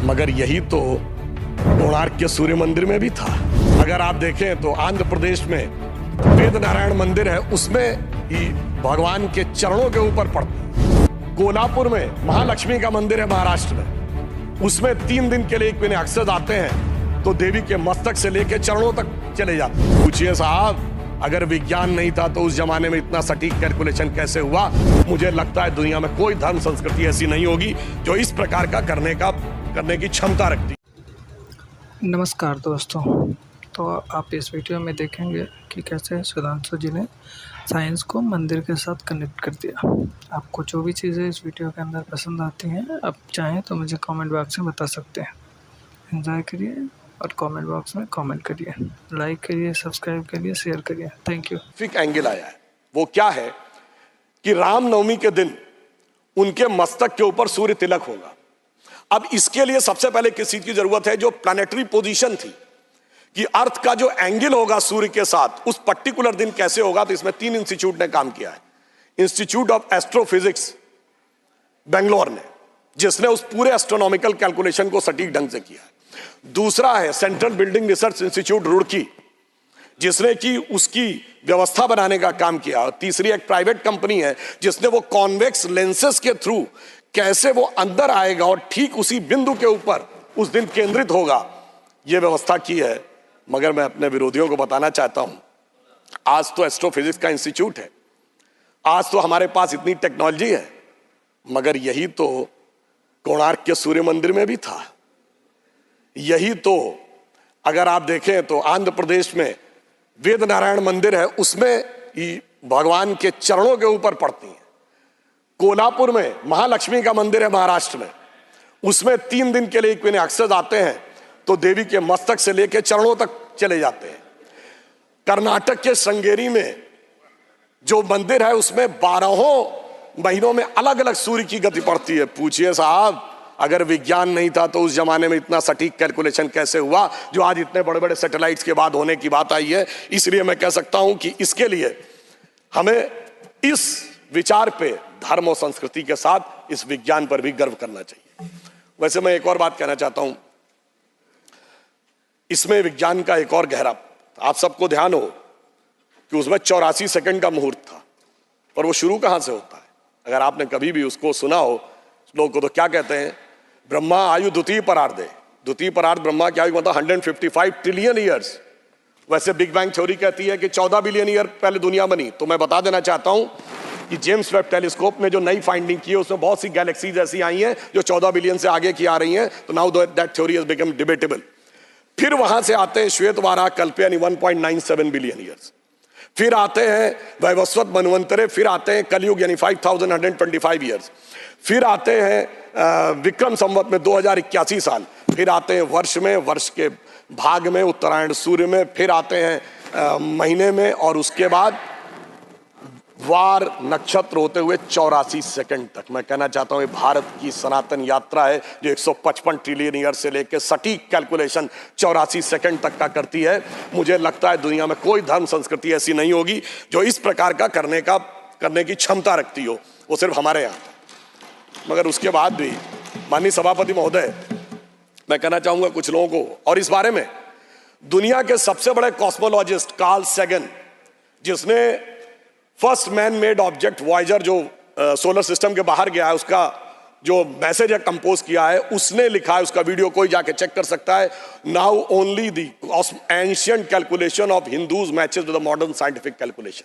मगर यही तो कोणार्क के सूर्य मंदिर में भी था। अगर आप देखें तो आंध्र प्रदेश में वेद नारायण मंदिर है, उसमें ही भगवान के चरणों के ऊपर पड़ता। कोल्हापुर में महालक्ष्मी का मंदिर है महाराष्ट्र में, उसमें 3 दिन के लिए एक महीने अक्सर आते हैं तो देवी के मस्तक से लेकर चरणों तक चले जाते हैं। पूछिए साहब, अगर विज्ञान नहीं था तो उस जमाने में इतना सटीक कैलकुलेशन कैसे हुआ? मुझे लगता है दुनिया में कोई धर्म संस्कृति ऐसी नहीं होगी जो इस प्रकार का करने की क्षमता रखती। नमस्कार दोस्तों, तो आप इस वीडियो में देखेंगे कि कैसे सुधांशु जी ने साइंस को मंदिर के साथ कनेक्ट कर दिया। आपको जो भी चीज़ें इस वीडियो के अंदर पसंद आती हैं, आप चाहें तो मुझे कमेंट बॉक्स में बता सकते हैं। एंजॉय करिए और कमेंट बॉक्स में कमेंट करिए, लाइक करिए, सब्सक्राइब करिए, शेयर करिए। Thank you. फिक एंगल आया है, वो क्या है कि रामनवमी के दिन उनके मस्तक के ऊपर सूर्य तिलक होगा। अब इसके लिए सबसे पहले किस चीज की जरूरत है? जो प्लैनेटरी पोजीशन थी कि अर्थ का जो एंगल होगा सूर्य के साथ उस पर्टिकुलर दिन कैसे होगा, तो इसमें 3 इंस्टीट्यूट ने काम किया है। इंस्टीट्यूट ऑफ एस्ट्रोफिजिक्स बेंगलोर ने, जिसने उस पूरे एस्ट्रोनॉमिकल कैलकुलेशन को सटीक ढंग से किया है। दूसरा है central building research institute Roorkee, जिसने कि उसकी व्यवस्था बनाने का काम किया। और तीसरी एक प्राइवेट कंपनी है जिसने वो कॉन्वेक्स लेंसेस के थ्रू कैसे वो अंदर आएगा और ठीक उसी बिंदु के ऊपर उस दिन केंद्रित होगा, ये व्यवस्था की है। मगर मैं अपने विरोधियों को बताना चाहता हूं, आज तो एस्ट्रोफिजिक्स का इंस्टीट्यूट है, आज तो हमारे पास इतनी टेक्नोलॉजी है, मगर यही तो कोणार्क के सूर्य मंदिर में भी था। यही तो अगर आप देखें तो आंध्र प्रदेश में वेद नारायण मंदिर है, उसमें ही भगवान के चरणों के ऊपर पड़ती है। कोल्हापुर में महालक्ष्मी का मंदिर है महाराष्ट्र में, उसमें 3 दिन के लिए एक महीने अक्सर आते हैं तो देवी के मस्तक से लेकर चरणों तक चले जाते हैं। कर्नाटक के श्रृंगेरी में जो मंदिर है उसमें 12 महीनों में अलग अलग सूर्य की गति पड़ती है। पूछिए साहब, अगर विज्ञान नहीं था तो उस जमाने में इतना सटीक कैलकुलेशन कैसे हुआ जो आज इतने बड़े बड़े सैटेलाइट्स के बाद होने की बात आई है। इसलिए मैं कह सकता हूं कि इसके लिए हमें इस विचार पे धर्म और संस्कृति के साथ इस विज्ञान पर भी गर्व करना चाहिए। वैसे मैं एक और बात कहना चाहता हूं, इसमें विज्ञान का एक और गहरा, आप सबको ध्यान हो कि उसमें 84 सेकंड का मुहूर्त था, पर वो शुरू कहां से होता है? अगर आपने कभी भी उसको सुना हो, लोग को तो क्या कहते हैं, ब्रह्मा आयु द्वितीय परार्धे, द्वितीय परार्ध ब्रह्मा की आयु मतलब 155 ट्रिलियन ईयर्स। वैसे बिग बैंग थ्योरी कहती है कि 14 बिलियन ईयर पहले दुनिया बनी। तो मैं बता देना चाहता हूं कि जेम्स वेब टेलीस्कोप ने जो नई फाइंडिंग की है उसमें बहुत सी गैलेक्सीज ऐसी आई हैं जो 14 बिलियन से आगे की आ रही हैं। तो now that theory has become debatable. फिर वहां से आते हैं श्वेतवारा कल्प यानी 1.97 बिलियन ईयर्स, फिर आते हैं वैवस्वत मनवंतरे, फिर आते हैं कलयुग यानी 5125 ईयर्स, फिर आते हैं विक्रम संवत में 2081 साल, फिर आते हैं वर्ष के भाग में, उत्तरायण सूर्य में, फिर आते हैं महीने में, और उसके बाद वार नक्षत्र होते हुए 84 सेकंड तक। मैं कहना चाहता हूं ये भारत की सनातन यात्रा है जो 155 ट्रिलियन ईयर से लेकर सटीक कैलकुलेशन 84 सेकंड तक का करती है। मुझे लगता है दुनिया में कोई धर्म संस्कृति ऐसी नहीं होगी जो इस प्रकार का करने की क्षमता रखती हो, वो सिर्फ हमारे यहाँ। मगर उसके बाद भी माननीय सभापति महोदय, मैं कहना चाहूंगा कुछ लोगों को, और इस बारे में दुनिया के सबसे बड़े कॉस्मोलॉजिस्ट कार्ल सैगन, जिसने first man made object Voyager जो सोलर सिस्टम के बाहर गया है उसका जो मैसेज है कंपोज किया है, उसने लिखा है, उसका वीडियो कोई जाके चेक कर सकता है। Now only the ancient calculation of Hindus matches with the modern scientific calculation.